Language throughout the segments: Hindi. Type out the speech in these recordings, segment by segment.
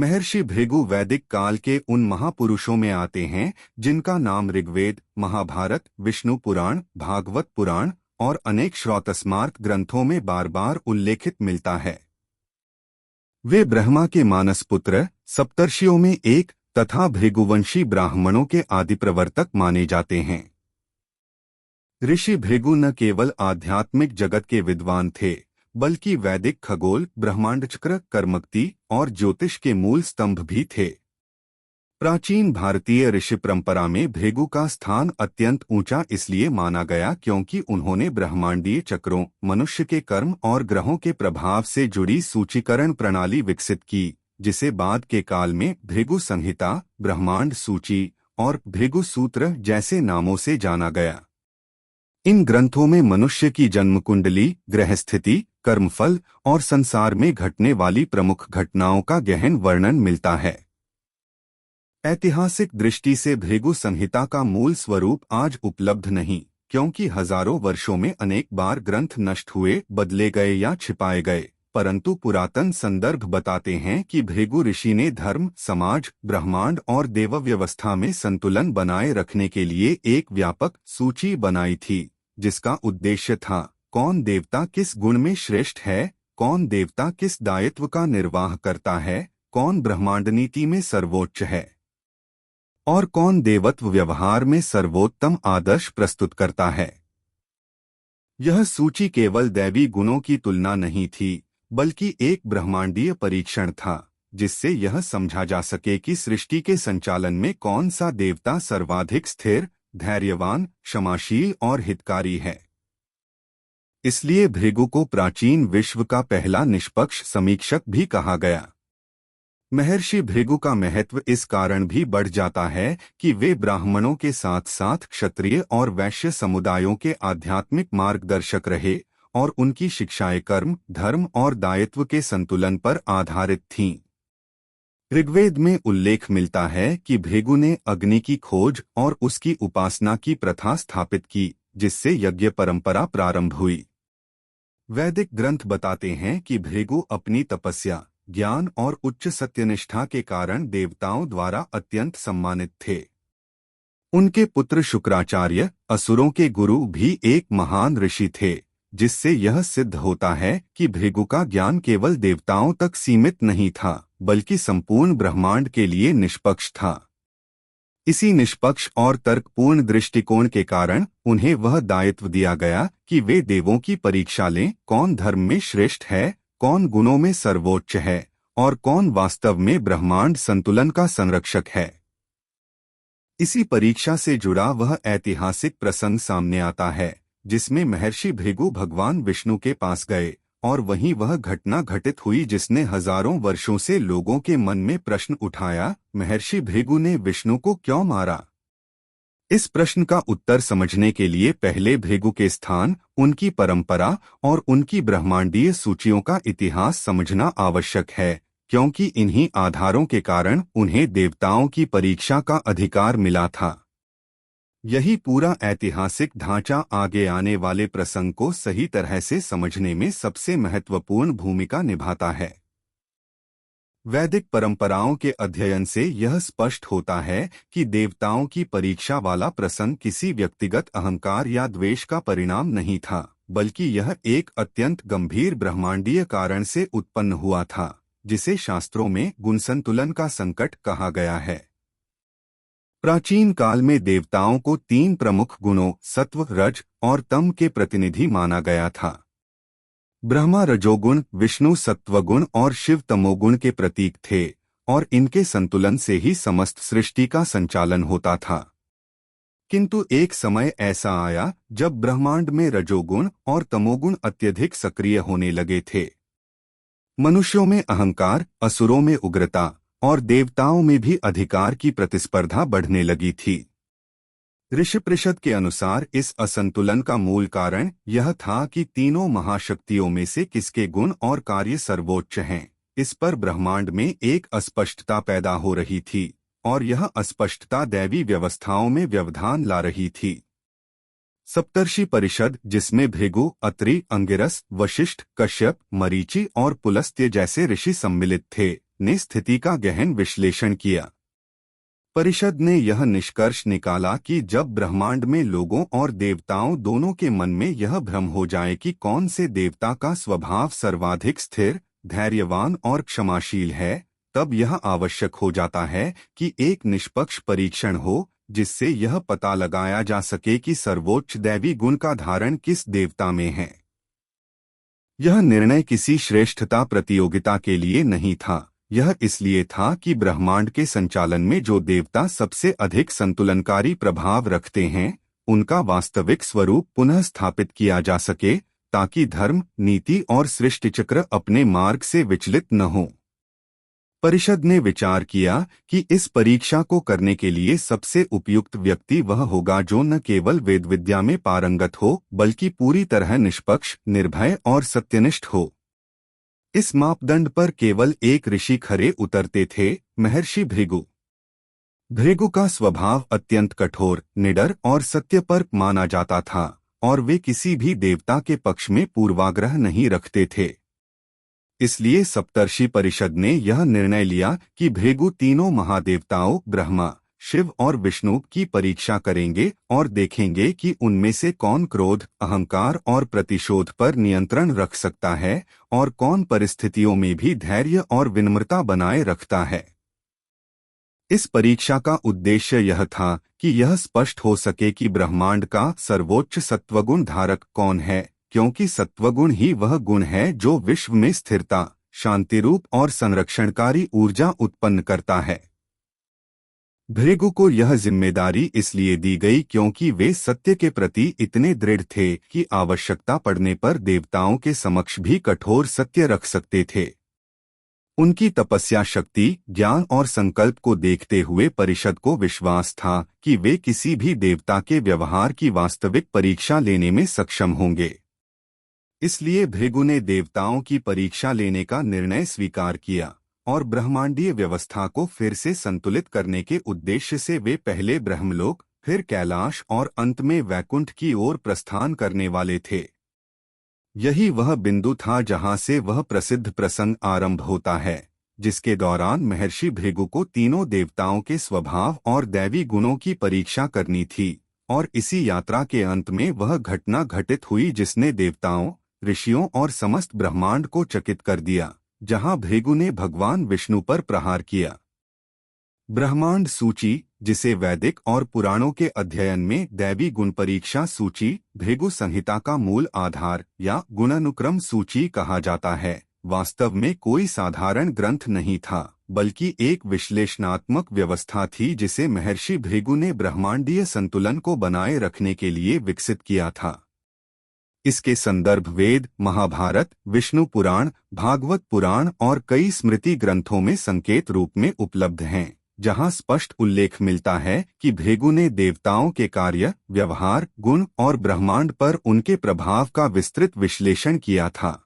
महर्षि भृगु वैदिक काल के उन महापुरुषों में आते हैं जिनका नाम ऋग्वेद, महाभारत, विष्णु पुराण, भागवत पुराण और अनेक श्रौतस्मार्त ग्रंथों में बार बार उल्लेखित मिलता है। वे ब्रह्मा के मानस पुत्र, सप्तर्षियों में एक तथा भृगुवंशी ब्राह्मणों के आदिप्रवर्तक माने जाते हैं। ऋषि भृगु न केवल आध्यात्मिक जगत के विद्वान थे, बल्कि वैदिक खगोल, ब्रह्मांडचक्र, कर्मक्ति और ज्योतिष के मूल स्तंभ भी थे। प्राचीन भारतीय ऋषि परंपरा में भृगु का स्थान अत्यंत ऊंचा इसलिए माना गया क्योंकि उन्होंने ब्रह्मांडीय चक्रों, मनुष्य के कर्म और ग्रहों के प्रभाव से जुड़ी सूचीकरण प्रणाली विकसित की, जिसे बाद के काल में भृगु संहिता, ब्रह्मांड सूची और भृगु सूत्र जैसे नामों से जाना गया। इन ग्रंथों में मनुष्य की जन्म कुंडली, ग्रह स्थिति, कर्मफल और संसार में घटने वाली प्रमुख घटनाओं का गहन वर्णन मिलता है। ऐतिहासिक दृष्टि से भृगु संहिता का मूल स्वरूप आज उपलब्ध नहीं, क्योंकि हजारों वर्षों में अनेक बार ग्रंथ नष्ट हुए, बदले गए या छिपाए गए, परंतु पुरातन संदर्भ बताते हैं कि भृगु ऋषि ने धर्म, समाज, ब्रह्मांड और देव व्यवस्था में संतुलन बनाए रखने के लिए एक व्यापक सूची बनाई थी, जिसका उद्देश्य था कौन देवता किस गुण में श्रेष्ठ है, कौन देवता किस दायित्व का निर्वाह करता है, कौन ब्रह्मांड नीति में सर्वोच्च है और कौन देवत्व व्यवहार में सर्वोत्तम आदर्श प्रस्तुत करता है। यह सूची केवल दैवी गुणों की तुलना नहीं थी, बल्कि एक ब्रह्मांडीय परीक्षण था, जिससे यह समझा जा सके कि सृष्टि के संचालन में कौन सा देवता सर्वाधिक स्थिर, धैर्यवान, क्षमाशील और हितकारी है। इसलिए भृगु को प्राचीन विश्व का पहला निष्पक्ष समीक्षक भी कहा गया। महर्षि भृगु का महत्व इस कारण भी बढ़ जाता है कि वे ब्राह्मणों के साथ साथ क्षत्रिय और वैश्य समुदायों के आध्यात्मिक मार्गदर्शक रहे और उनकी शिक्षाएं कर्म, धर्म और दायित्व के संतुलन पर आधारित थीं। ऋग्वेद में उल्लेख मिलता है कि भृगु ने अग्नि की खोज और उसकी उपासना की प्रथा स्थापित की, जिससे यज्ञ परंपरा प्रारंभ हुई। वैदिक ग्रंथ बताते हैं कि भृगु अपनी तपस्या, ज्ञान और उच्च सत्यनिष्ठा के कारण देवताओं द्वारा अत्यंत सम्मानित थे। उनके पुत्र शुक्राचार्य, असुरों के गुरु, भी एक महान ऋषि थे, जिससे यह सिद्ध होता है कि भृगु का ज्ञान केवल देवताओं तक सीमित नहीं था, बल्कि संपूर्ण ब्रह्मांड के लिए निष्पक्ष था। इसी निष्पक्ष और तर्कपूर्ण दृष्टिकोण के कारण उन्हें वह दायित्व दिया गया कि वे देवों की परीक्षा लें, कौन धर्म में श्रेष्ठ है, कौन गुणों में सर्वोच्च है और कौन वास्तव में ब्रह्मांड संतुलन का संरक्षक है। इसी परीक्षा से जुड़ा वह ऐतिहासिक प्रसंग सामने आता है, जिसमें महर्षि भृगु भगवान विष्णु के पास गए और वहीं वह घटना घटित हुई जिसने हजारों वर्षों से लोगों के मन में प्रश्न उठाया, महर्षि भृगु ने विष्णु को क्यों मारा? इस प्रश्न का उत्तर समझने के लिए पहले भृगु के स्थान, उनकी परंपरा और उनकी ब्रह्मांडीय सूचियों का इतिहास समझना आवश्यक है, क्योंकि इन्हीं आधारों के कारण उन्हें देवताओं की परीक्षा का अधिकार मिला था। यही पूरा ऐतिहासिक ढांचा आगे आने वाले प्रसंग को सही तरह से समझने में सबसे महत्वपूर्ण भूमिका निभाता है। वैदिक परंपराओं के अध्ययन से यह स्पष्ट होता है कि देवताओं की परीक्षा वाला प्रसंग किसी व्यक्तिगत अहंकार या द्वेष का परिणाम नहीं था, बल्कि यह एक अत्यंत गंभीर ब्रह्मांडीय कारण से उत्पन्न हुआ था, जिसे शास्त्रों में गुणसंतुलन का संकट कहा गया है। प्राचीन काल में देवताओं को 3 प्रमुख गुणों, सत्व, रज और तम के प्रतिनिधि माना गया था। ब्रह्मा रजोगुण, विष्णु सत्वगुण और शिव तमोगुण के प्रतीक थे और इनके संतुलन से ही समस्त सृष्टि का संचालन होता था। किंतु एक समय ऐसा आया जब ब्रह्मांड में रजोगुण और तमोगुण अत्यधिक सक्रिय होने लगे थे। मनुष्यों में अहंकार, असुरों में उग्रता और देवताओं में भी अधिकार की प्रतिस्पर्धा बढ़ने लगी थी। ऋषिपरिषद के अनुसार इस असंतुलन का मूल कारण यह था कि तीनों महाशक्तियों में से किसके गुण और कार्य सर्वोच्च हैं। इस पर ब्रह्मांड में एक अस्पष्टता पैदा हो रही थी और यह अस्पष्टता दैवी व्यवस्थाओं में व्यवधान ला रही थी। सप्तर्षि परिषद, जिसमें भृगु, अत्रि, अंगिरस, वशिष्ठ, कश्यप, मरीचि और पुलस्त्य जैसे ऋषि सम्मिलित थे, ने स्थिति का गहन विश्लेषण किया। परिषद ने यह निष्कर्ष निकाला कि जब ब्रह्मांड में लोगों और देवताओं दोनों के मन में यह भ्रम हो जाए कि कौन से देवता का स्वभाव सर्वाधिक स्थिर, धैर्यवान और क्षमाशील है, तब यह आवश्यक हो जाता है कि एक निष्पक्ष परीक्षण हो, जिससे यह पता लगाया जा सके कि सर्वोच्च दैवी गुण का धारण किस देवता में है। यह निर्णय किसी श्रेष्ठता प्रतियोगिता के लिए नहीं था, यह इसलिए था कि ब्रह्मांड के संचालन में जो देवता सबसे अधिक संतुलनकारी प्रभाव रखते हैं, उनका वास्तविक स्वरूप पुनः स्थापित किया जा सके, ताकि धर्म, नीति और सृष्टिचक्र अपने मार्ग से विचलित न हों। परिषद ने विचार किया कि इस परीक्षा को करने के लिए सबसे उपयुक्त व्यक्ति वह होगा जो न केवल वेद विद्या में पारंगत हो, बल्कि पूरी तरह निष्पक्ष, निर्भय और सत्यनिष्ठ हो। इस मापदंड पर केवल एक ऋषि खरे उतरते थे, महर्षि भृगु। भृगु का स्वभाव अत्यंत कठोर, निडर और सत्यपर माना जाता था, और वे किसी भी देवता के पक्ष में पूर्वाग्रह नहीं रखते थे। इसलिए सप्तर्षि परिषद ने यह निर्णय लिया कि भृगु तीनों महादेवताओं ब्रह्मा, शिव और विष्णु की परीक्षा करेंगे और देखेंगे कि उनमें से कौन क्रोध, अहंकार और प्रतिशोध पर नियंत्रण रख सकता है और कौन परिस्थितियों में भी धैर्य और विनम्रता बनाए रखता है। इस परीक्षा का उद्देश्य यह था कि यह स्पष्ट हो सके कि ब्रह्मांड का सर्वोच्च सत्वगुण धारक कौन है, क्योंकि सत्वगुण ही वह गुण है जो विश्व में स्थिरता, शांतिरूप और संरक्षणकारी ऊर्जा उत्पन्न करता है। भृगु को यह जिम्मेदारी इसलिए दी गई क्योंकि वे सत्य के प्रति इतने दृढ़ थे कि आवश्यकता पड़ने पर देवताओं के समक्ष भी कठोर सत्य रख सकते थे। उनकी तपस्या शक्ति, ज्ञान और संकल्प को देखते हुए परिषद को विश्वास था कि वे किसी भी देवता के व्यवहार की वास्तविक परीक्षा लेने में सक्षम होंगे। इसलिए भृगु ने देवताओं की परीक्षा लेने का निर्णय स्वीकार किया और ब्रह्मांडीय व्यवस्था को फिर से संतुलित करने के उद्देश्य से वे पहले ब्रह्मलोक, फिर कैलाश और अंत में वैकुंठ की ओर प्रस्थान करने वाले थे। यही वह बिंदु था जहां से वह प्रसिद्ध प्रसंग आरंभ होता है, जिसके दौरान महर्षि भृगु को तीनों देवताओं के स्वभाव और दैवी गुणों की परीक्षा करनी थी, और इसी यात्रा के अंत में वह घटना घटित हुई जिसने देवताओं, ऋषियों और समस्त ब्रह्मांड को चकित कर दिया, जहां भृगु ने भगवान विष्णु पर प्रहार किया। ब्रह्मांड सूची, जिसे वैदिक और पुराणों के अध्ययन में दैवी गुण परीक्षा सूची, भृगु संहिता का मूल आधार या गुणानुक्रम सूची कहा जाता है, वास्तव में कोई साधारण ग्रंथ नहीं था, बल्कि एक विश्लेषणात्मक व्यवस्था थी जिसे महर्षि भृगु ने ब्रह्मांडीय संतुलन को बनाए रखने के लिए विकसित किया था। इसके संदर्भ वेद, महाभारत, विष्णु पुराण, भागवत पुराण और कई स्मृति ग्रंथों में संकेत रूप में उपलब्ध हैं, जहां स्पष्ट उल्लेख मिलता है कि भृगु ने देवताओं के कार्य, व्यवहार, गुण और ब्रह्मांड पर उनके प्रभाव का विस्तृत विश्लेषण किया था।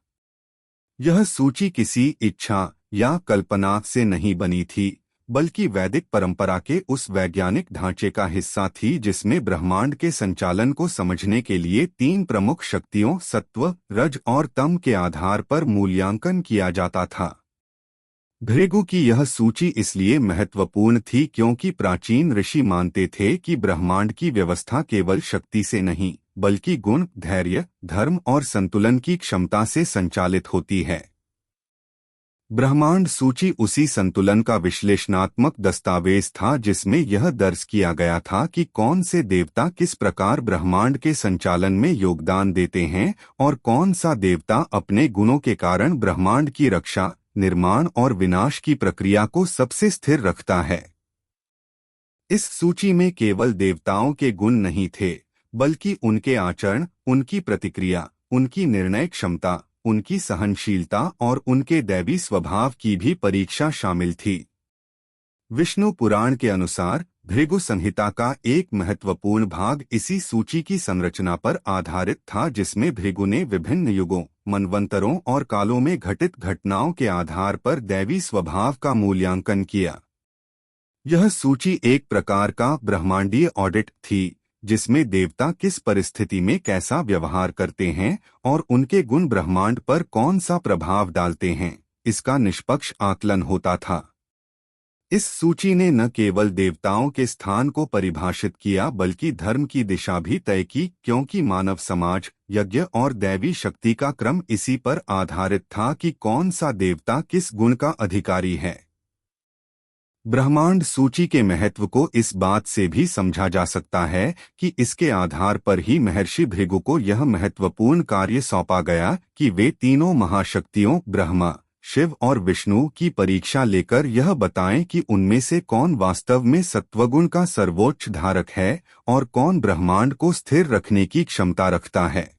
यह सूची किसी इच्छा या कल्पना से नहीं बनी थी, बल्कि वैदिक परंपरा के उस वैज्ञानिक ढांचे का हिस्सा थी जिसमें ब्रह्मांड के संचालन को समझने के लिए 3 प्रमुख शक्तियों सत्व, रज और तम के आधार पर मूल्यांकन किया जाता था। भृगु की यह सूची इसलिए महत्वपूर्ण थी क्योंकि प्राचीन ऋषि मानते थे कि ब्रह्मांड की व्यवस्था केवल शक्ति से नहीं, बल्कि गुण, धैर्य, धर्म और संतुलन की क्षमता से संचालित होती है। ब्रह्मांड सूची उसी संतुलन का विश्लेषणात्मक दस्तावेज था जिसमें यह दर्ज किया गया था कि कौन से देवता किस प्रकार ब्रह्मांड के संचालन में योगदान देते हैं और कौन सा देवता अपने गुणों के कारण ब्रह्मांड की रक्षा, निर्माण और विनाश की प्रक्रिया को सबसे स्थिर रखता है। इस सूची में केवल देवताओं के गुण नहीं थे, बल्कि उनके आचरण, उनकी प्रतिक्रिया, उनकी निर्णय क्षमता, उनकी सहनशीलता और उनके दैवी स्वभाव की भी परीक्षा शामिल थी। विष्णु पुराण के अनुसार भृगु संहिता का एक महत्वपूर्ण भाग इसी सूची की संरचना पर आधारित था, जिसमें भृगु ने विभिन्न युगों, मनवंतरों और कालों में घटित घटनाओं के आधार पर दैवी स्वभाव का मूल्यांकन किया। यह सूची एक प्रकार का ब्रह्मांडीय ऑडिट थी, जिसमें देवता किस परिस्थिति में कैसा व्यवहार करते हैं और उनके गुण ब्रह्मांड पर कौन सा प्रभाव डालते हैं, इसका निष्पक्ष आकलन होता था। इस सूची ने न केवल देवताओं के स्थान को परिभाषित किया बल्कि धर्म की दिशा भी तय की, क्योंकि मानव समाज, यज्ञ और दैवी शक्ति का क्रम इसी पर आधारित था कि कौन सा देवता किस गुण का अधिकारी है। ब्रह्मांड सूची के महत्व को इस बात से भी समझा जा सकता है कि इसके आधार पर ही महर्षि भृगु को यह महत्वपूर्ण कार्य सौंपा गया कि वे तीनों महाशक्तियों ब्रह्मा, शिव और विष्णु की परीक्षा लेकर यह बताएं कि उनमें से कौन वास्तव में सत्वगुण का सर्वोच्च धारक है और कौन ब्रह्मांड को स्थिर रखने की क्षमता रखता है।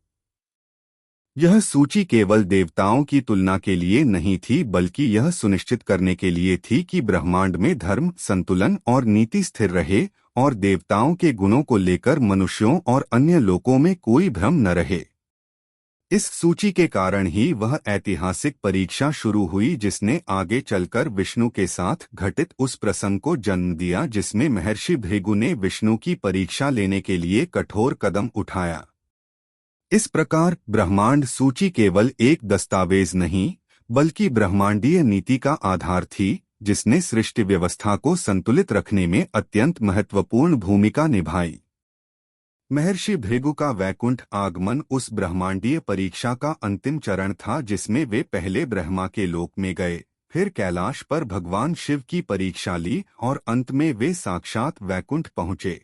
यह सूची केवल देवताओं की तुलना के लिए नहीं थी बल्कि यह सुनिश्चित करने के लिए थी कि ब्रह्मांड में धर्म, संतुलन और नीति स्थिर रहे और देवताओं के गुणों को लेकर मनुष्यों और अन्य लोगों में कोई भ्रम न रहे। इस सूची के कारण ही वह ऐतिहासिक परीक्षा शुरू हुई जिसने आगे चलकर विष्णु के साथ घटित उस प्रसंग को जन्म दिया जिसमें महर्षि भृगु ने विष्णु की परीक्षा लेने के लिए कठोर कदम उठाया। इस प्रकार ब्रह्मांड सूची केवल एक दस्तावेज नहीं बल्कि ब्रह्मांडीय नीति का आधार थी जिसने सृष्टि व्यवस्था को संतुलित रखने में अत्यंत महत्वपूर्ण भूमिका निभाई। महर्षि भृगु का वैकुंठ आगमन उस ब्रह्मांडीय परीक्षा का अंतिम चरण था जिसमें वे पहले ब्रह्मा के लोक में गए, फिर कैलाश पर भगवान शिव की परीक्षा ली और अंत में वे साक्षात वैकुंठ पहुंचे।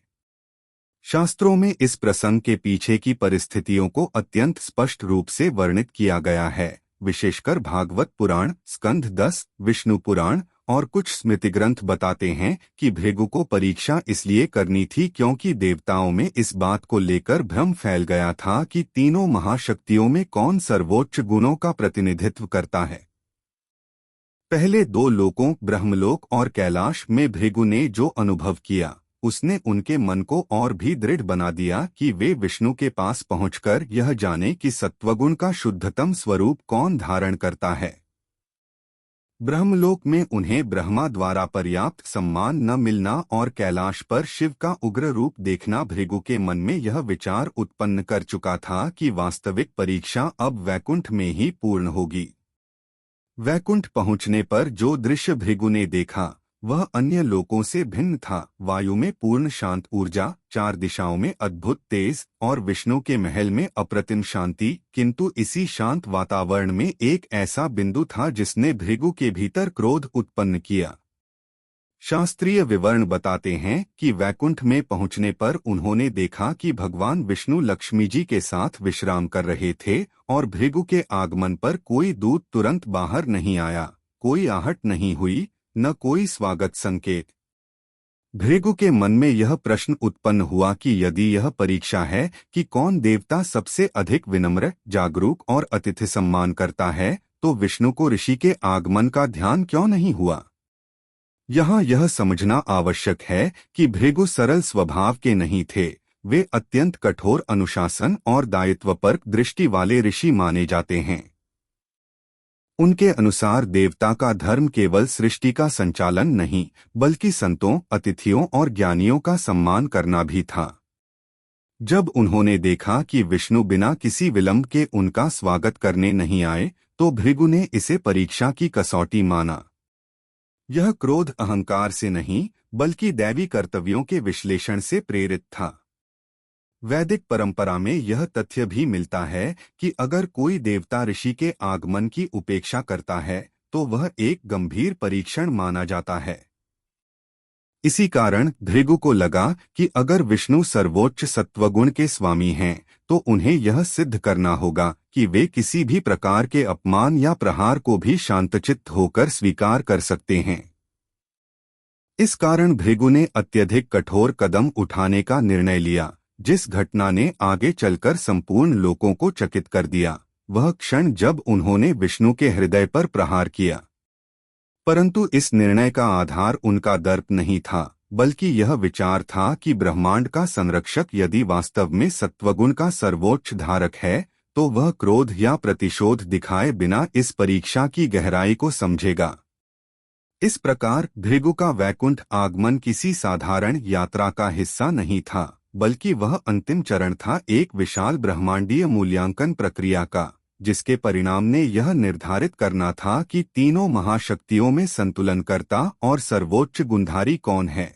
शास्त्रों में इस प्रसंग के पीछे की परिस्थितियों को अत्यंत स्पष्ट रूप से वर्णित किया गया है, विशेषकर भागवत पुराण, स्कंध 10, विष्णु पुराण और कुछ स्मृति ग्रंथ बताते हैं कि भृगु को परीक्षा इसलिए करनी थी क्योंकि देवताओं में इस बात को लेकर भ्रम फैल गया था कि तीनों महाशक्तियों में कौन सर्वोच्च गुणों का प्रतिनिधित्व करता है। पहले दो लोकों ब्रह्मलोक और कैलाश में भृगु ने जो अनुभव किया उसने उनके मन को और भी दृढ़ बना दिया कि वे विष्णु के पास पहुंचकर यह जाने कि सत्वगुण का शुद्धतम स्वरूप कौन धारण करता है। ब्रह्मलोक में उन्हें ब्रह्मा द्वारा पर्याप्त सम्मान न मिलना और कैलाश पर शिव का उग्र रूप देखना भृगु के मन में यह विचार उत्पन्न कर चुका था कि वास्तविक परीक्षा अब वैकुंठ में ही पूर्ण होगी। वैकुंठ पहुंचने पर जो दृश्य भृगु ने देखा वह अन्य लोकों से भिन्न था। वायु में पूर्ण शांत ऊर्जा, चार दिशाओं में अद्भुत तेज और विष्णु के महल में अप्रतिम शांति, किंतु इसी शांत वातावरण में एक ऐसा बिंदु था जिसने भृगु के भीतर क्रोध उत्पन्न किया। शास्त्रीय विवरण बताते हैं कि वैकुंठ में पहुंचने पर उन्होंने देखा कि भगवान विष्णु लक्ष्मी जी के साथ विश्राम कर रहे थे और भृगु के आगमन पर कोई दूत तुरंत बाहर नहीं आया, कोई आहट नहीं हुई, न कोई स्वागत संकेत। भृगु के मन में यह प्रश्न उत्पन्न हुआ कि यदि यह परीक्षा है कि कौन देवता सबसे अधिक विनम्र, जागरूक और अतिथि सम्मान करता है, तो विष्णु को ऋषि के आगमन का ध्यान क्यों नहीं हुआ। यहाँ यह समझना आवश्यक है कि भृगु सरल स्वभाव के नहीं थे, वे अत्यंत कठोर अनुशासन और दायित्वपरक दृष्टि वाले ऋषि माने जाते हैं। उनके अनुसार देवता का धर्म केवल सृष्टि का संचालन नहीं बल्कि संतों, अतिथियों और ज्ञानियों का सम्मान करना भी था। जब उन्होंने देखा कि विष्णु बिना किसी विलंब के उनका स्वागत करने नहीं आए तो भृगु ने इसे परीक्षा की कसौटी माना। यह क्रोध अहंकार से नहीं बल्कि दैवी कर्तव्यों के विश्लेषण से प्रेरित था। वैदिक परंपरा में यह तथ्य भी मिलता है कि अगर कोई देवता ऋषि के आगमन की उपेक्षा करता है तो वह एक गंभीर परीक्षण माना जाता है। इसी कारण भृगु को लगा कि अगर विष्णु सर्वोच्च सत्वगुण के स्वामी हैं तो उन्हें यह सिद्ध करना होगा कि वे किसी भी प्रकार के अपमान या प्रहार को भी शांतचित्त होकर स्वीकार कर सकते हैं। इस कारण भृगु ने अत्यधिक कठोर कदम उठाने का निर्णय लिया, जिस घटना ने आगे चलकर संपूर्ण लोगों को चकित कर दिया, वह क्षण जब उन्होंने विष्णु के हृदय पर प्रहार किया। परंतु इस निर्णय का आधार उनका दर्प नहीं था बल्कि यह विचार था कि ब्रह्मांड का संरक्षक यदि वास्तव में सत्वगुण का सर्वोच्च धारक है तो वह क्रोध या प्रतिशोध दिखाए बिना इस परीक्षा की गहराई को समझेगा। इस प्रकार भृगु का वैकुंठ आगमन किसी साधारण यात्रा का हिस्सा नहीं था बल्कि वह अंतिम चरण था एक विशाल ब्रह्मांडीय मूल्यांकन प्रक्रिया का, जिसके परिणाम ने यह निर्धारित करना था कि तीनों महाशक्तियों में संतुलनकर्ता और सर्वोच्च गुणधारी कौन है।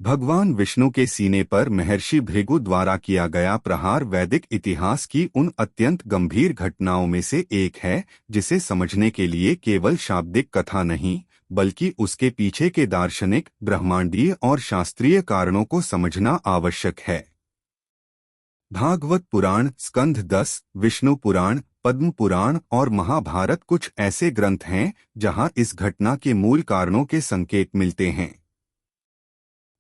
भगवान विष्णु के सीने पर महर्षि भृगु द्वारा किया गया प्रहार वैदिक इतिहास की उन अत्यंत गंभीर घटनाओं में से एक है जिसे समझने के लिए केवल शाब्दिक कथा नहीं बल्कि उसके पीछे के दार्शनिक, ब्रह्मांडीय और शास्त्रीय कारणों को समझना आवश्यक है। भागवत पुराण, स्कंध 10, विष्णु पुराण, पद्म पुराण और महाभारत कुछ ऐसे ग्रंथ हैं जहां इस घटना के मूल कारणों के संकेत मिलते हैं।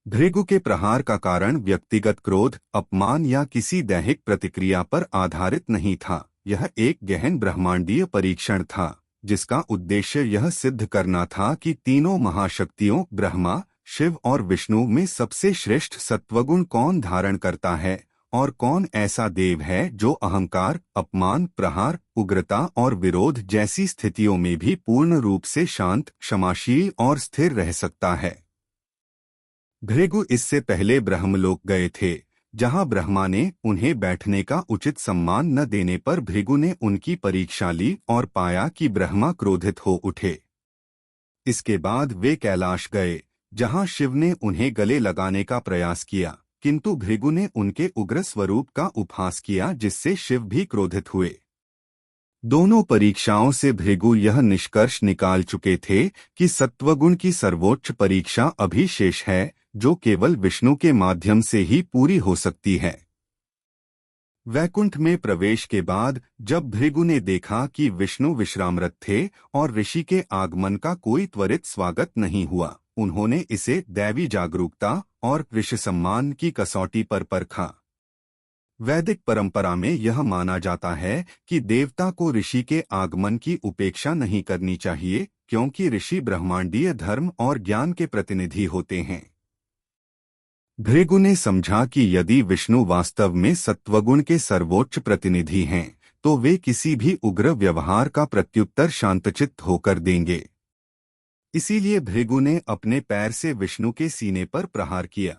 भृगु के प्रहार का कारण व्यक्तिगत क्रोध, अपमान या किसी दैहिक प्रतिक्रिया पर आधारित नहीं था। यह एक गहन ब्रह्मांडीय परीक्षण था जिसका उद्देश्य यह सिद्ध करना था कि तीनों महाशक्तियों ब्रह्मा, शिव और विष्णु में सबसे श्रेष्ठ सत्वगुण कौन धारण करता है और कौन ऐसा देव है जो अहंकार, अपमान, प्रहार, उग्रता और विरोध जैसी स्थितियों में भी पूर्ण रूप से शांत, क्षमाशील और स्थिर रह सकता है। भृगु इससे पहले ब्रह्मलोक गए थे, जहां ब्रह्मा ने उन्हें बैठने का उचित सम्मान न देने पर भृगु ने उनकी परीक्षा ली और पाया कि ब्रह्मा क्रोधित हो उठे। इसके बाद वे कैलाश गए, जहां शिव ने उन्हें गले लगाने का प्रयास किया, किंतु भृगु ने उनके उग्र स्वरूप का उपहास किया जिससे शिव भी क्रोधित हुए। दोनों परीक्षाओं से भृगु यह निष्कर्ष निकाल चुके थे कि सत्वगुण की सर्वोच्च परीक्षा अभी शेष है, जो केवल विष्णु के माध्यम से ही पूरी हो सकती है। वैकुंठ में प्रवेश के बाद जब भृगु ने देखा कि विष्णु विश्रामरत थे और ऋषि के आगमन का कोई त्वरित स्वागत नहीं हुआ, उन्होंने इसे दैवी जागरूकता और ऋषि सम्मान की कसौटी पर परखा। वैदिक परंपरा में यह माना जाता है कि देवता को ऋषि के आगमन की उपेक्षा नहीं करनी चाहिए, क्योंकि ऋषि ब्रह्मांडीय धर्म और ज्ञान के प्रतिनिधि होते हैं। भृगु ने समझा कि यदि विष्णु वास्तव में सत्वगुण के सर्वोच्च प्रतिनिधि हैं, तो वे किसी भी उग्र व्यवहार का प्रत्युत्तर शांतचित्त होकर देंगे। इसीलिए भृगु ने अपने पैर से विष्णु के सीने पर प्रहार किया।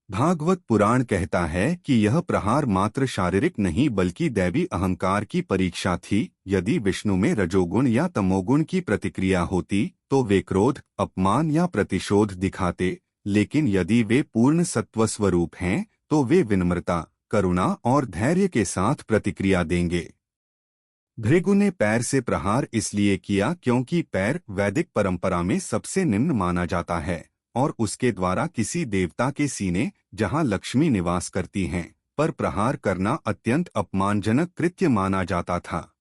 भागवत पुराण कहता है कि यह प्रहार मात्र शारीरिक नहीं बल्कि दैवी अहंकार की परीक्षा थी। यदि विष्णु में रजोगुण या तमोगुण की प्रतिक्रिया होती तो वे क्रोध, अपमान या प्रतिशोध दिखाते, लेकिन यदि वे पूर्ण सत्वस्वरूप हैं तो वे विनम्रता, करुणा और धैर्य के साथ प्रतिक्रिया देंगे। भृगु ने पैर से प्रहार इसलिए किया क्योंकि पैर वैदिक परंपरा में सबसे निम्न माना जाता है और उसके द्वारा किसी देवता के सीने, जहां लक्ष्मी निवास करती हैं, पर प्रहार करना अत्यंत अपमानजनक कृत्य माना जाता था।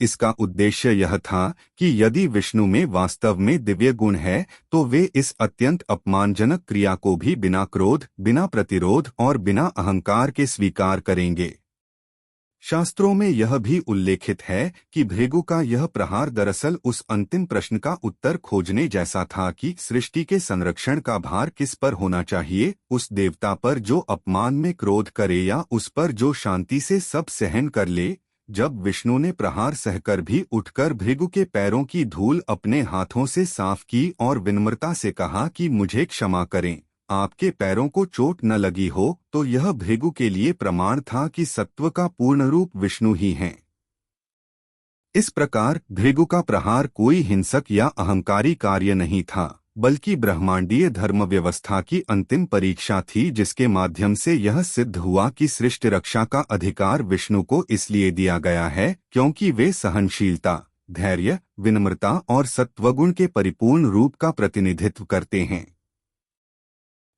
इसका उद्देश्य यह था कि यदि विष्णु में वास्तव में दिव्य गुण है तो वे इस अत्यंत अपमानजनक क्रिया को भी बिना क्रोध, बिना प्रतिरोध और बिना अहंकार के स्वीकार करेंगे। शास्त्रों में यह भी उल्लेखित है कि भृगु का यह प्रहार दरअसल उस अंतिम प्रश्न का उत्तर खोजने जैसा था कि सृष्टि के संरक्षण का भार किस पर होना चाहिए, उस देवता पर जो अपमान में क्रोध करे या उस पर जो शांति से सब सहन कर ले। जब विष्णु ने प्रहार सहकर भी उठकर भृगु के पैरों की धूल अपने हाथों से साफ की और विनम्रता से कहा कि मुझे क्षमा करें, आपके पैरों को चोट न लगी हो, तो यह भृगु के लिए प्रमाण था कि सत्व का पूर्ण रूप विष्णु ही हैं। इस प्रकार भृगु का प्रहार कोई हिंसक या अहंकारी कार्य नहीं था, बल्कि ब्रह्मांडीय धर्म व्यवस्था की अंतिम परीक्षा थी, जिसके माध्यम से यह सिद्ध हुआ कि सृष्टि रक्षा का अधिकार विष्णु को इसलिए दिया गया है क्योंकि वे सहनशीलता, धैर्य, विनम्रता और सत्वगुण के परिपूर्ण रूप का प्रतिनिधित्व करते हैं।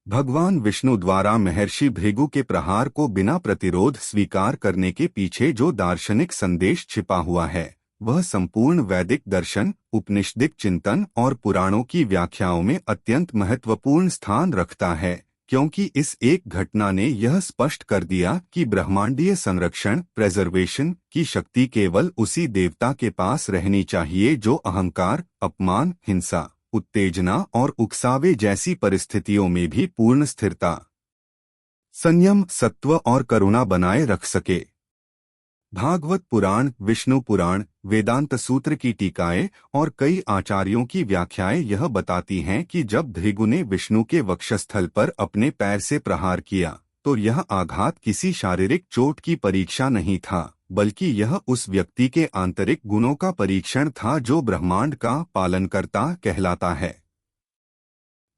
भगवान विष्णु द्वारा महर्षि भृगु के प्रहार को बिना प्रतिरोध स्वीकार करने के पीछे जो दार्शनिक संदेश छिपा हुआ है, वह संपूर्ण वैदिक दर्शन, उपनिषदिक चिंतन और पुराणों की व्याख्याओं में अत्यंत महत्वपूर्ण स्थान रखता है, क्योंकि इस एक घटना ने यह स्पष्ट कर दिया कि ब्रह्मांडीय संरक्षण, प्रेजर्वेशन की शक्ति केवल उसी देवता के पास रहनी चाहिए जो अहंकार, अपमान, हिंसा, उत्तेजना और उकसावे जैसी परिस्थितियों में भी पूर्ण स्थिरता, संयम, सत्व और करुणा बनाए रख सके। भागवत पुराण, विष्णु पुराण, वेदांत सूत्र की टीकाएं और कई आचार्यों की व्याख्याएं यह बताती हैं कि जब भृगु ने विष्णु के वक्षस्थल पर अपने पैर से प्रहार किया तो यह आघात किसी शारीरिक चोट की परीक्षा नहीं था, बल्कि यह उस व्यक्ति के आंतरिक गुणों का परीक्षण था जो ब्रह्मांड का पालनकर्ता कहलाता है।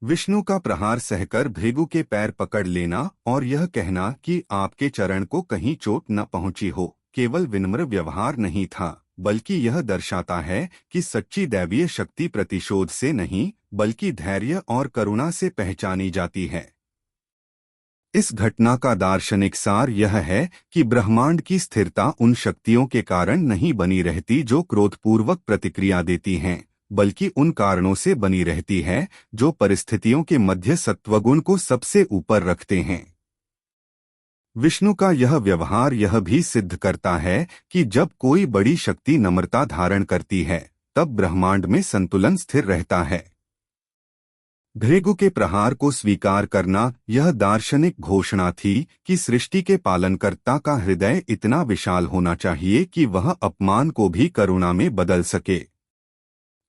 विष्णु का प्रहार सहकर भृगु के पैर पकड़ लेना और यह कहना कि आपके चरण को कहीं चोट न पहुंची हो, केवल विनम्र व्यवहार नहीं था, बल्कि यह दर्शाता है कि सच्ची दैवीय शक्ति प्रतिशोध से नहीं, बल्कि धैर्य और करुणा से पहचानी जाती है। इस घटना का दार्शनिक सार यह है कि ब्रह्मांड की स्थिरता उन शक्तियों के कारण नहीं बनी रहती जो क्रोधपूर्वक प्रतिक्रिया देती हैं, बल्कि उन कारणों से बनी रहती है जो परिस्थितियों के मध्य सत्वगुण को सबसे ऊपर रखते हैं। विष्णु का यह व्यवहार यह भी सिद्ध करता है कि जब कोई बड़ी शक्ति नम्रता धारण करती है, तब ब्रह्मांड में संतुलन स्थिर रहता है। भृगु के प्रहार को स्वीकार करना यह दार्शनिक घोषणा थी कि सृष्टि के पालनकर्ता का हृदय इतना विशाल होना चाहिए कि वह अपमान को भी करुणा में बदल सके।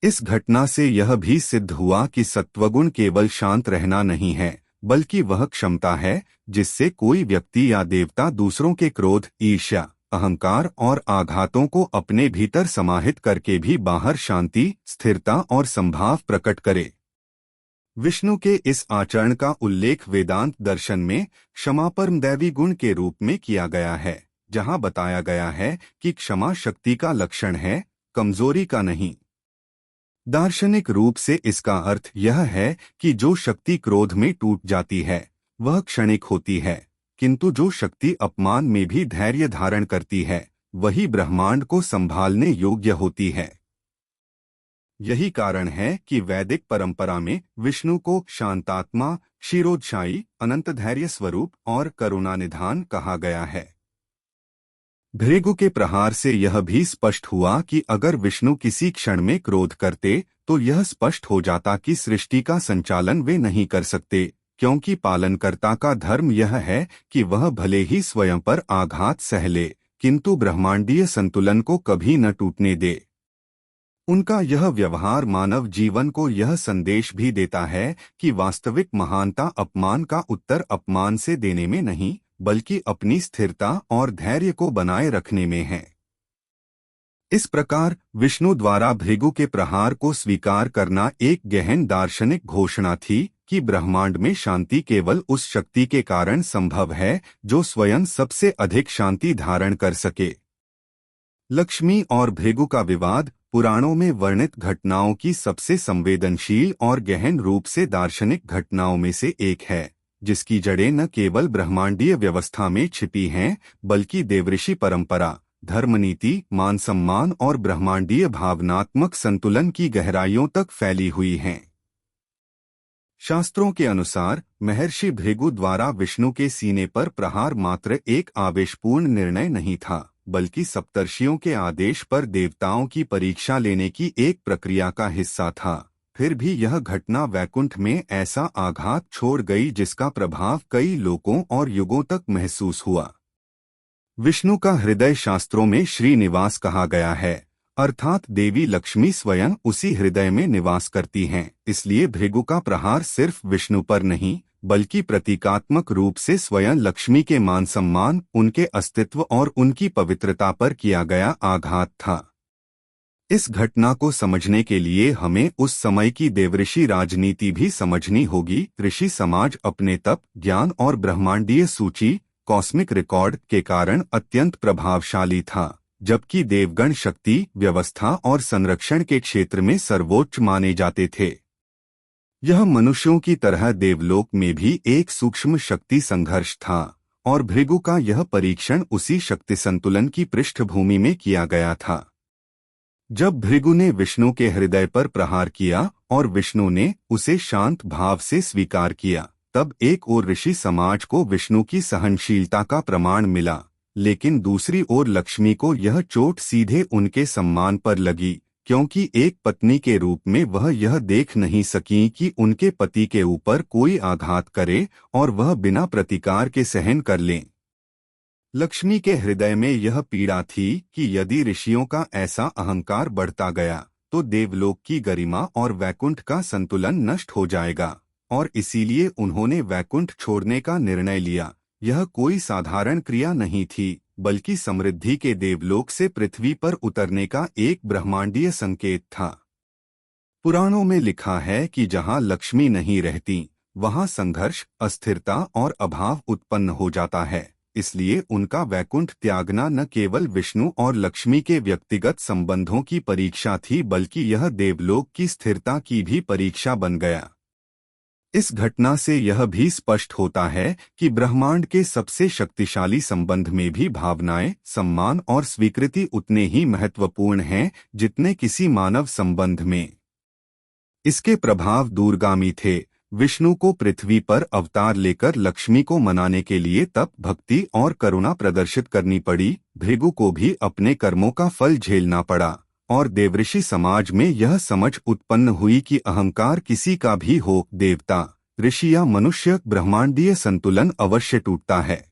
इस घटना से यह भी सिद्ध हुआ कि सत्वगुण केवल शांत रहना नहीं है, बल्कि वह क्षमता है जिससे कोई व्यक्ति या देवता दूसरों के क्रोध, ईर्ष्या, अहंकार और आघातों को अपने भीतर समाहित करके भी बाहर शांति, स्थिरता और संभाव प्रकट करे। विष्णु के इस आचरण का उल्लेख वेदांत दर्शन में क्षमा परम दैवी गुण के रूप में किया गया है, जहां बताया गया है कि क्षमा शक्ति का लक्षण है, कमजोरी का नहीं। दार्शनिक रूप से इसका अर्थ यह है कि जो शक्ति क्रोध में टूट जाती है वह क्षणिक होती है, किंतु जो शक्ति अपमान में भी धैर्य धारण करती है वही ब्रह्मांड को संभालने योग्य होती है। यही कारण है कि वैदिक परंपरा में विष्णु को शांतात्मा, क्षीरोदशायी, अनंत धैर्य स्वरूप और करुणानिधान कहा गया है। भृगु के प्रहार से यह भी स्पष्ट हुआ कि अगर विष्णु किसी क्षण में क्रोध करते तो यह स्पष्ट हो जाता कि सृष्टि का संचालन वे नहीं कर सकते, क्योंकि पालनकर्ता का धर्म यह है कि वह भले ही स्वयं पर आघात सह ले, किंतु ब्रह्मांडीय संतुलन को कभी न टूटने दे। उनका यह व्यवहार मानव जीवन को यह संदेश भी देता है कि वास्तविक महानता अपमान का उत्तर अपमान से देने में नहीं, बल्कि अपनी स्थिरता और धैर्य को बनाए रखने में है। इस प्रकार विष्णु द्वारा भृगु के प्रहार को स्वीकार करना एक गहन दार्शनिक घोषणा थी कि ब्रह्मांड में शांति केवल उस शक्ति के कारण संभव है जो स्वयं सबसे अधिक शांति धारण कर सके। लक्ष्मी और भृगु का विवाद पुराणों में वर्णित घटनाओं की सबसे संवेदनशील और गहन रूप से दार्शनिक घटनाओं में से एक है, जिसकी जड़ें न केवल ब्रह्मांडीय व्यवस्था में छिपी हैं, बल्कि देवऋषि परंपरा, धर्मनीति, मान सम्मान और ब्रह्मांडीय भावनात्मक संतुलन की गहराइयों तक फैली हुई हैं। शास्त्रों के अनुसार महर्षि भृगु द्वारा विष्णु के सीने पर प्रहार मात्र एक आवेशपूर्ण निर्णय नहीं था, बल्कि सप्तर्षियों के आदेश पर देवताओं की परीक्षा लेने की एक प्रक्रिया का हिस्सा था। फिर भी यह घटना वैकुंठ में ऐसा आघात छोड़ गई जिसका प्रभाव कई लोकों और युगों तक महसूस हुआ। विष्णु का हृदय शास्त्रों में श्रीनिवास कहा गया है, अर्थात देवी लक्ष्मी स्वयं उसी हृदय में निवास करती हैं। इसलिए भृगु का प्रहार सिर्फ विष्णु पर नहीं, बल्कि प्रतीकात्मक रूप से स्वयं लक्ष्मी के मान सम्मान, उनके अस्तित्व और उनकी पवित्रता पर किया गया आघात था। इस घटना को समझने के लिए हमें उस समय की देवऋषि राजनीति भी समझनी होगी। ऋषि समाज अपने तप, ज्ञान और ब्रह्मांडीय सूची, कॉस्मिक रिकॉर्ड के कारण अत्यंत प्रभावशाली था, जबकि देवगण शक्ति, व्यवस्था और संरक्षण के क्षेत्र में सर्वोच्च माने जाते थे। यह मनुष्यों की तरह देवलोक में भी एक सूक्ष्म शक्ति संघर्ष था, और भृगु का यह परीक्षण उसी शक्ति संतुलन की पृष्ठभूमि में किया गया था। जब भृगु ने विष्णु के हृदय पर प्रहार किया और विष्णु ने उसे शांत भाव से स्वीकार किया, तब एक ओर ऋषि समाज को विष्णु की सहनशीलता का प्रमाण मिला, लेकिन दूसरी ओर लक्ष्मी को यह चोट सीधे उनके सम्मान पर लगी, क्योंकि एक पत्नी के रूप में वह यह देख नहीं सकी कि उनके पति के ऊपर कोई आघात करे और वह बिना प्रतिकार के सहन कर लें। लक्ष्मी के हृदय में यह पीड़ा थी कि यदि ऋषियों का ऐसा अहंकार बढ़ता गया तो देवलोक की गरिमा और वैकुंठ का संतुलन नष्ट हो जाएगा, और इसीलिए उन्होंने वैकुंठ छोड़ने का निर्णय लिया। यह कोई साधारण क्रिया नहीं थी, बल्कि समृद्धि के देवलोक से पृथ्वी पर उतरने का एक ब्रह्मांडीय संकेत था। पुराणों में लिखा है कि जहां लक्ष्मी नहीं रहती, वहां संघर्ष, अस्थिरता और अभाव उत्पन्न हो जाता है। इसलिए उनका वैकुंठ त्यागना न केवल विष्णु और लक्ष्मी के व्यक्तिगत संबंधों की परीक्षा थी, बल्कि यह देवलोक की स्थिरता की भी परीक्षा बन गया। इस घटना से यह भी स्पष्ट होता है कि ब्रह्मांड के सबसे शक्तिशाली संबंध में भी भावनाएं, सम्मान और स्वीकृति उतने ही महत्वपूर्ण हैं जितने किसी मानव संबंध में। इसके प्रभाव दूरगामी थे। विष्णु को पृथ्वी पर अवतार लेकर लक्ष्मी को मनाने के लिए तप, भक्ति और करुणा प्रदर्शित करनी पड़ी। भृगु को भी अपने कर्मों का फल झेलना पड़ा और देवऋषि समाज में यह समझ उत्पन्न हुई कि अहंकार किसी का भी हो, देवता, ऋषि या मनुष्य, ब्रह्मांडीय संतुलन अवश्य टूटता है।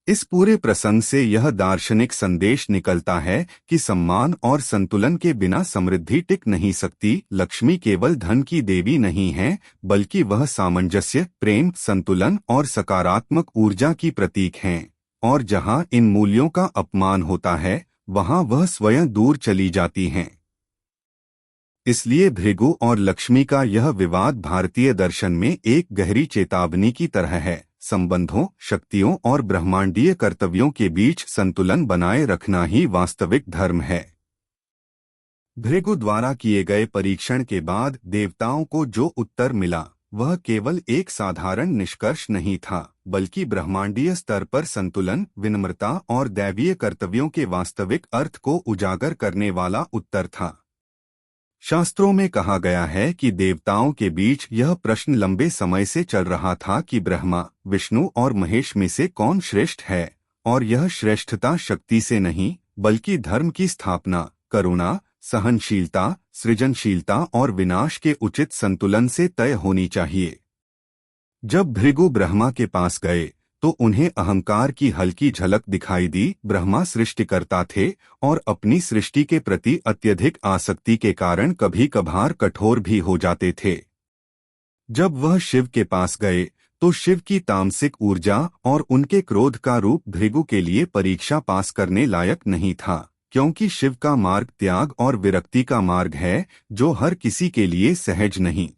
इस पूरे प्रसंग से यह दार्शनिक संदेश निकलता है कि सम्मान और संतुलन के बिना समृद्धि टिक नहीं सकती। लक्ष्मी केवल धन की देवी नहीं है, बल्कि वह सामंजस्य, प्रेम, संतुलन और सकारात्मक ऊर्जा की प्रतीक हैं। और जहां इन मूल्यों का अपमान होता है, वहां वह स्वयं दूर चली जाती हैं। इसलिए भृगु और लक्ष्मी का यह विवाद भारतीय दर्शन में एक गहरी चेतावनी की तरह है। संबंधों, शक्तियों और ब्रह्मांडीय कर्तव्यों के बीच संतुलन बनाए रखना ही वास्तविक धर्म है। भृगु द्वारा किए गए परीक्षण के बाद देवताओं को जो उत्तर मिला, वह केवल एक साधारण निष्कर्ष नहीं था, बल्कि ब्रह्मांडीय स्तर पर संतुलन, विनम्रता और दैवीय कर्तव्यों के वास्तविक अर्थ को उजागर करने वाला उत्तर था। शास्त्रों में कहा गया है कि देवताओं के बीच यह प्रश्न लंबे समय से चल रहा था कि ब्रह्मा, विष्णु और महेश में से कौन श्रेष्ठ है, और यह श्रेष्ठता शक्ति से नहीं, बल्कि धर्म की स्थापना, करुणा, सहनशीलता, सृजनशीलता और विनाश के उचित संतुलन से तय होनी चाहिए। जब भृगु ब्रह्मा के पास गए तो उन्हें अहंकार की हल्की झलक दिखाई दी। ब्रह्मा सृष्टिकर्ता थे और अपनी सृष्टि के प्रति अत्यधिक आसक्ति के कारण कभी कभार कठोर भी हो जाते थे। जब वह शिव के पास गए तो शिव की तामसिक ऊर्जा और उनके क्रोध का रूप भृगु के लिए परीक्षा पास करने लायक नहीं था, क्योंकि शिव का मार्ग त्याग और विरक्ति का मार्ग है, जो हर किसी के लिए सहज नहीं।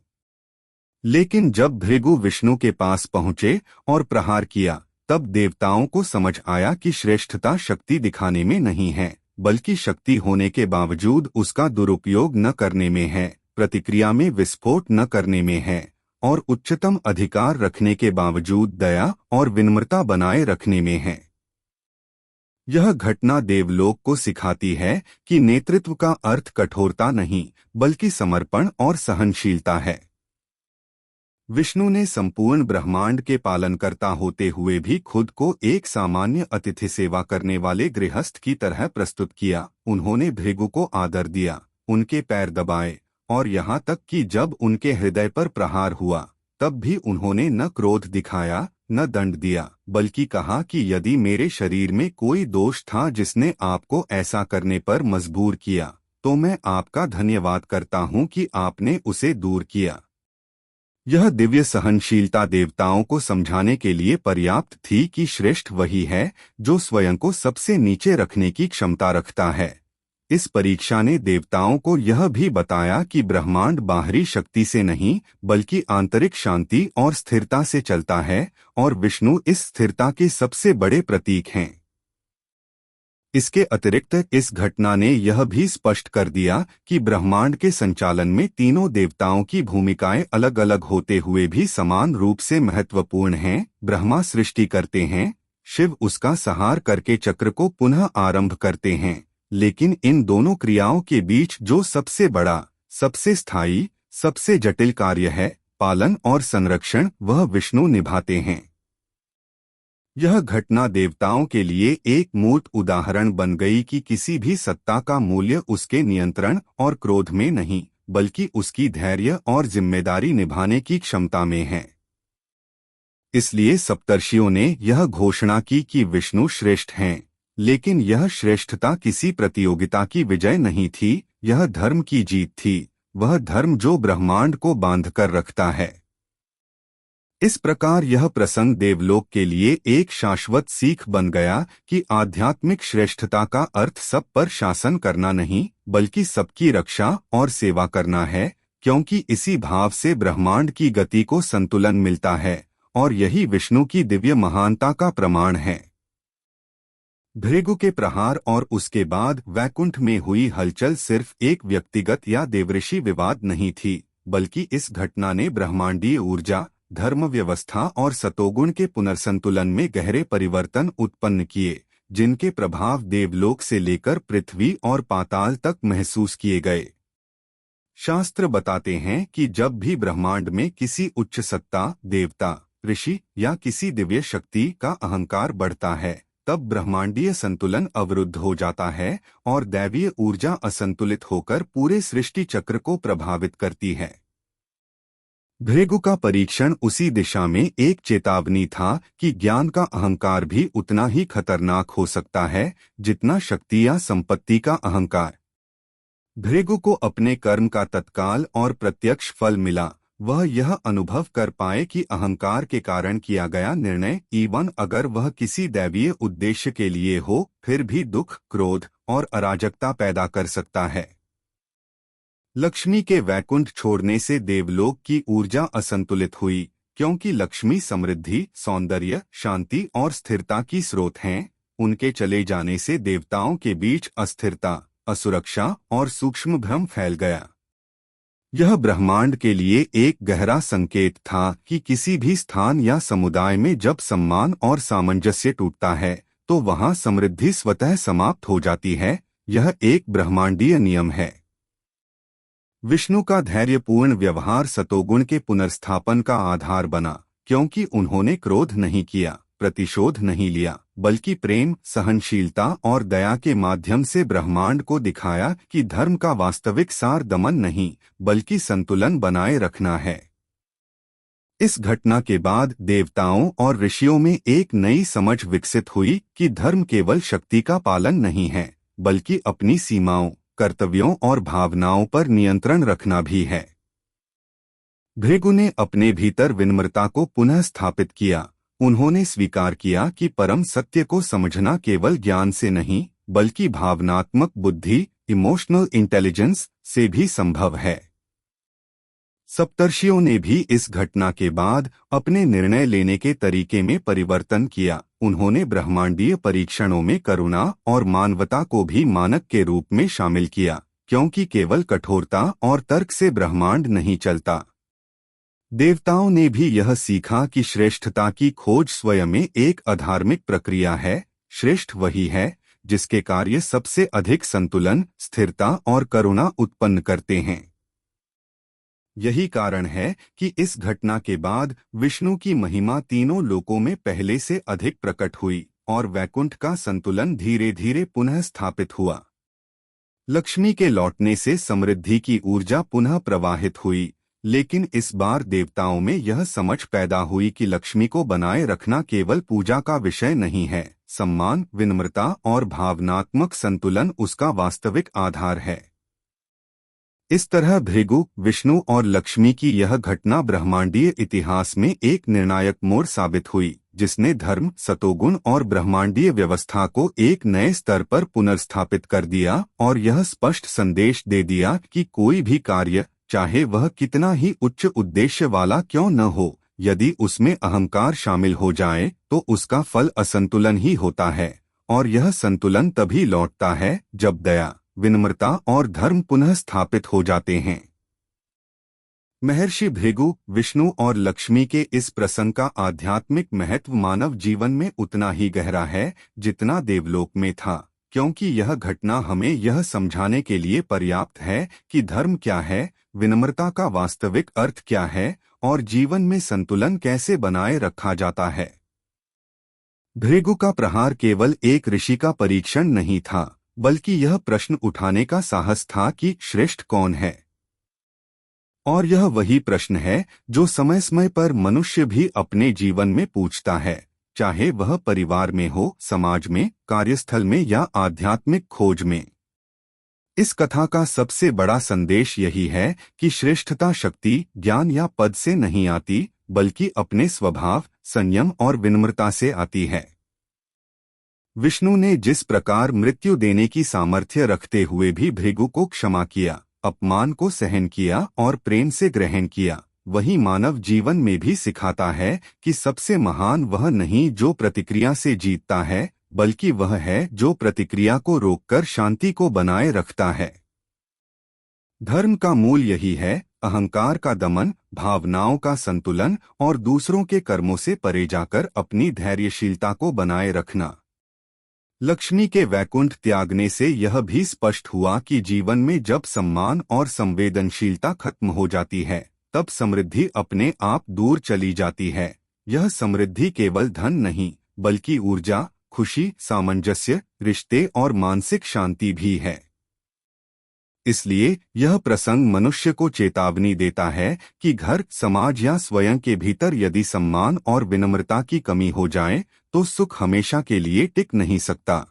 लेकिन जब भृगु विष्णु के पास पहुंचे और प्रहार किया, तब देवताओं को समझ आया कि श्रेष्ठता शक्ति दिखाने में नहीं है, बल्कि शक्ति होने के बावजूद उसका दुरुपयोग न करने में है, प्रतिक्रिया में विस्फोट न करने में है, और उच्चतम अधिकार रखने के बावजूद दया और विनम्रता बनाए रखने में है। यह घटना देवलोक को सिखाती है कि नेतृत्व का अर्थ कठोरता नहीं, बल्कि समर्पण और सहनशीलता है। विष्णु ने संपूर्ण ब्रह्मांड के पालनकर्ता होते हुए भी खुद को एक सामान्य अतिथि सेवा करने वाले गृहस्थ की तरह प्रस्तुत किया। उन्होंने भृगु को आदर दिया, उनके पैर दबाए, और यहाँ तक कि जब उनके हृदय पर प्रहार हुआ, तब भी उन्होंने न क्रोध दिखाया, न दंड दिया, बल्कि कहा कि यदि मेरे शरीर में कोई दोष था जिसने आपको ऐसा करने पर मजबूर किया, तो मैं आपका धन्यवाद करता हूँ कि आपने उसे दूर किया। यह दिव्य सहनशीलता देवताओं को समझाने के लिए पर्याप्त थी कि श्रेष्ठ वही है जो स्वयं को सबसे नीचे रखने की क्षमता रखता है। इस परीक्षा ने देवताओं को यह भी बताया कि ब्रह्मांड बाहरी शक्ति से नहीं, बल्कि आंतरिक शांति और स्थिरता से चलता है, और विष्णु इस स्थिरता के सबसे बड़े प्रतीक हैं। इसके अतिरिक्त इस घटना ने यह भी स्पष्ट कर दिया कि ब्रह्मांड के संचालन में तीनों देवताओं की भूमिकाएं अलग अलग होते हुए भी समान रूप से महत्वपूर्ण हैं। ब्रह्मा सृष्टि करते हैं, शिव उसका संहार करके चक्र को पुनः आरंभ करते हैं, लेकिन इन दोनों क्रियाओं के बीच जो सबसे बड़ा, सबसे स्थायी, सबसे जटिल कार्य है, पालन और संरक्षण, वह विष्णु निभाते हैं। यह घटना देवताओं के लिए एक मूर्त उदाहरण बन गई कि किसी भी सत्ता का मूल्य उसके नियंत्रण और क्रोध में नहीं, बल्कि उसकी धैर्य और जिम्मेदारी निभाने की क्षमता में है। इसलिए सप्तर्षियों ने यह घोषणा की कि विष्णु श्रेष्ठ हैं, लेकिन यह श्रेष्ठता किसी प्रतियोगिता की विजय नहीं थी, यह धर्म की जीत थी, वह धर्म जो ब्रह्मांड को बांधकर रखता है। इस प्रकार यह प्रसंग देवलोक के लिए एक शाश्वत सीख बन गया कि आध्यात्मिक श्रेष्ठता का अर्थ सब पर शासन करना नहीं, बल्कि सबकी रक्षा और सेवा करना है, क्योंकि इसी भाव से ब्रह्मांड की गति को संतुलन मिलता है और यही विष्णु की दिव्य महानता का प्रमाण है। भृगु के प्रहार और उसके बाद वैकुंठ में हुई हलचल सिर्फ एक व्यक्तिगत या देवऋषि विवाद नहीं थी, बल्कि इस घटना ने ब्रह्मांडीय ऊर्जा, धर्म व्यवस्था और सतोगुण के पुनर्संतुलन में गहरे परिवर्तन उत्पन्न किए, जिनके प्रभाव देवलोक से लेकर पृथ्वी और पाताल तक महसूस किए गए। शास्त्र बताते हैं कि जब भी ब्रह्मांड में किसी उच्च सत्ता, देवता, ऋषि या किसी दिव्य शक्ति का अहंकार बढ़ता है, तब ब्रह्मांडीय संतुलन अवरुद्ध हो जाता है और दैवीय ऊर्जा असंतुलित होकर पूरे सृष्टि चक्र को प्रभावित करती है। भृगु का परीक्षण उसी दिशा में एक चेतावनी था कि ज्ञान का अहंकार भी उतना ही खतरनाक हो सकता है जितना शक्ति या संपत्ति का अहंकार। भृगु को अपने कर्म का तत्काल और प्रत्यक्ष फल मिला। वह यह अनुभव कर पाए कि अहंकार के कारण किया गया निर्णय, इवन अगर वह किसी दैवीय उद्देश्य के लिए हो, फिर भी दुख, क्रोध और अराजकता पैदा कर सकता है। लक्ष्मी के वैकुंठ छोड़ने से देवलोक की ऊर्जा असंतुलित हुई, क्योंकि लक्ष्मी समृद्धि, सौंदर्य, शांति और स्थिरता की स्रोत हैं। उनके चले जाने से देवताओं के बीच अस्थिरता, असुरक्षा और सूक्ष्म भ्रम फैल गया। यह ब्रह्मांड के लिए एक गहरा संकेत था कि किसी भी स्थान या समुदाय में जब सम्मान और सामंजस्य टूटता है तो वहां समृद्धि स्वतः समाप्त हो जाती है। यह एक ब्रह्मांडीय नियम है। विष्णु का धैर्यपूर्ण व्यवहार सतोगुण के पुनर्स्थापन का आधार बना, क्योंकि उन्होंने क्रोध नहीं किया, प्रतिशोध नहीं लिया, बल्कि प्रेम, सहनशीलता और दया के माध्यम से ब्रह्मांड को दिखाया कि धर्म का वास्तविक सार दमन नहीं, बल्कि संतुलन बनाए रखना है। इस घटना के बाद देवताओं और ऋषियों में एक नई समझ विकसित हुई कि धर्म केवल शक्ति का पालन नहीं है, बल्कि अपनी सीमाओं, कर्तव्यों और भावनाओं पर नियंत्रण रखना भी है। भृगु ने अपने भीतर विनम्रता को पुनः स्थापित किया। उन्होंने स्वीकार किया कि परम सत्य को समझना केवल ज्ञान से नहीं, बल्कि भावनात्मक बुद्धि, इमोशनल इंटेलिजेंस से भी संभव है। सप्तर्षियों ने भी इस घटना के बाद अपने निर्णय लेने के तरीके में परिवर्तन किया। उन्होंने ब्रह्मांडीय परीक्षणों में करुणा और मानवता को भी मानक के रूप में शामिल किया, क्योंकि केवल कठोरता और तर्क से ब्रह्मांड नहीं चलता। देवताओं ने भी यह सीखा कि श्रेष्ठता की खोज स्वयं में एक अधार्मिक प्रक्रिया है। श्रेष्ठ वही है जिसके कार्य सबसे अधिक संतुलन, स्थिरता और करुणा उत्पन्न करते हैं। यही कारण है कि इस घटना के बाद विष्णु की महिमा तीनों लोकों में पहले से अधिक प्रकट हुई और वैकुंठ का संतुलन धीरे धीरे पुनः स्थापित हुआ। लक्ष्मी के लौटने से समृद्धि की ऊर्जा पुनः प्रवाहित हुई, लेकिन इस बार देवताओं में यह समझ पैदा हुई कि लक्ष्मी को बनाए रखना केवल पूजा का विषय नहीं है। सम्मान, विनम्रता और भावनात्मक संतुलन उसका वास्तविक आधार है। इस तरह भृगु, विष्णु और लक्ष्मी की यह घटना ब्रह्मांडीय इतिहास में एक निर्णायक मोड़ साबित हुई, जिसने धर्म, सतोगुण और ब्रह्मांडीय व्यवस्था को एक नए स्तर पर पुनर्स्थापित कर दिया और यह स्पष्ट संदेश दे दिया कि कोई भी कार्य, चाहे वह कितना ही उच्च उद्देश्य वाला क्यों न हो, यदि उसमें अहंकार शामिल हो जाए तो उसका फल असंतुलन ही होता है। और यह संतुलन तभी लौटता है जब दया, विनम्रता और धर्म पुनः स्थापित हो जाते हैं। महर्षि भृगु, विष्णु और लक्ष्मी के इस प्रसंग का आध्यात्मिक महत्व मानव जीवन में उतना ही गहरा है जितना देवलोक में था, क्योंकि यह घटना हमें यह समझाने के लिए पर्याप्त है कि धर्म क्या है, विनम्रता का वास्तविक अर्थ क्या है और जीवन में संतुलन कैसे बनाए रखा जाता है। भृगु का प्रहार केवल एक ऋषि का परीक्षण नहीं था, बल्कि यह प्रश्न उठाने का साहस था कि श्रेष्ठ कौन है। और यह वही प्रश्न है जो समय समय पर मनुष्य भी अपने जीवन में पूछता है, चाहे वह परिवार में हो, समाज में, कार्यस्थल में या आध्यात्मिक खोज में। इस कथा का सबसे बड़ा संदेश यही है कि श्रेष्ठता शक्ति, ज्ञान या पद से नहीं आती, बल्कि अपने स्वभाव, संयम और विनम्रता से आती है। विष्णु ने जिस प्रकार मृत्यु देने की सामर्थ्य रखते हुए भी भृगु को क्षमा किया, अपमान को सहन किया और प्रेम से ग्रहण किया, वही मानव जीवन में भी सिखाता है कि सबसे महान वह नहीं जो प्रतिक्रिया से जीतता है, बल्कि वह है जो प्रतिक्रिया को रोककर शांति को बनाए रखता है। धर्म का मूल यही है, अहंकार का दमन, भावनाओं का संतुलन और दूसरों के कर्मों से परे जाकर अपनी धैर्यशीलता को बनाए रखना। लक्ष्मी के वैकुंठ त्यागने से यह भी स्पष्ट हुआ कि जीवन में जब सम्मान और संवेदनशीलता खत्म हो जाती है, तब समृद्धि अपने आप दूर चली जाती है। यह समृद्धि केवल धन नहीं, बल्कि ऊर्जा, खुशी, सामंजस्य, रिश्ते और मानसिक शांति भी है। इसलिए यह प्रसंग मनुष्य को चेतावनी देता है कि घर, समाज या स्वयं के भीतर यदि सम्मान और विनम्रता की कमी हो जाए, तो सुख हमेशा के लिए टिक नहीं सकता।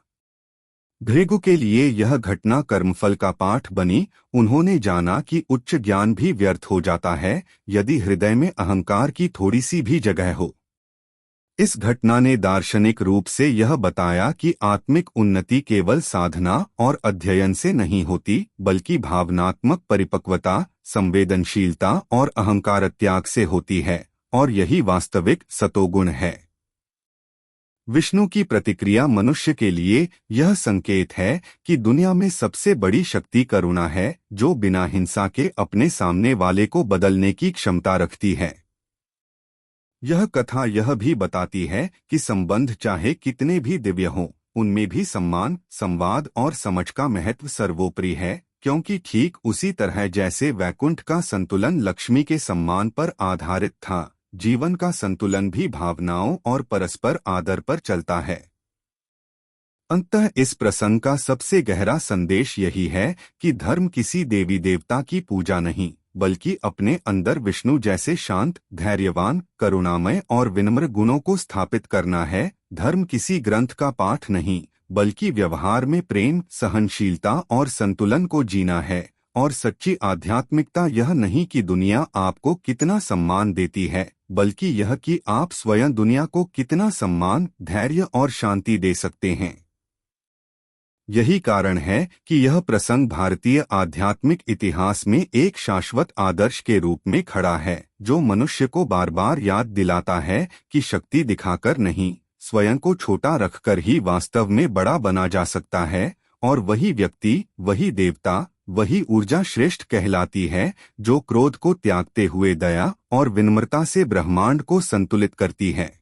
भृगु के लिए यह घटना कर्मफल का पाठ बनी। उन्होंने जाना कि उच्च ज्ञान भी व्यर्थ हो जाता है यदि हृदय में अहंकार की थोड़ी सी भी जगह हो। इस घटना ने दार्शनिक रूप से यह बताया कि आत्मिक उन्नति केवल साधना और अध्ययन से नहीं होती, बल्कि भावनात्मक परिपक्वता, संवेदनशीलता और अहंकार त्याग से होती है, और यही वास्तविक सतोगुण है। विष्णु की प्रतिक्रिया मनुष्य के लिए यह संकेत है कि दुनिया में सबसे बड़ी शक्ति करुणा है, जो बिना हिंसा के अपने सामने वाले को बदलने की क्षमता रखती है। यह कथा यह भी बताती है कि संबंध चाहे कितने भी दिव्य हों, उनमें भी सम्मान, संवाद और समझ का महत्व सर्वोपरि है, क्योंकि ठीक उसी तरह जैसे वैकुंठ का संतुलन लक्ष्मी के सम्मान पर आधारित था, जीवन का संतुलन भी भावनाओं और परस्पर आदर पर चलता है। अंततः इस प्रसंग का सबसे गहरा संदेश यही है कि धर्म किसी देवी देवता की पूजा नहीं, बल्कि अपने अंदर विष्णु जैसे शांत, धैर्यवान, करुणामय और विनम्र गुणों को स्थापित करना है। धर्म किसी ग्रंथ का पाठ नहीं, बल्कि व्यवहार में प्रेम, सहनशीलता और संतुलन को जीना है। और सच्ची आध्यात्मिकता यह नहीं कि दुनिया आपको कितना सम्मान देती है, बल्कि यह कि आप स्वयं दुनिया को कितना सम्मान, धैर्य और शांति दे सकते हैं। यही कारण है कि यह प्रसंग भारतीय आध्यात्मिक इतिहास में एक शाश्वत आदर्श के रूप में खड़ा है, जो मनुष्य को बार बार याद दिलाता है कि शक्ति दिखाकर नहीं, स्वयं को छोटा रखकर ही वास्तव में बड़ा बना जा सकता है। और वही व्यक्ति, वही देवता, वही ऊर्जा श्रेष्ठ कहलाती है, जो क्रोध को त्यागते हुए दया और विनम्रता से ब्रह्मांड को संतुलित करती है।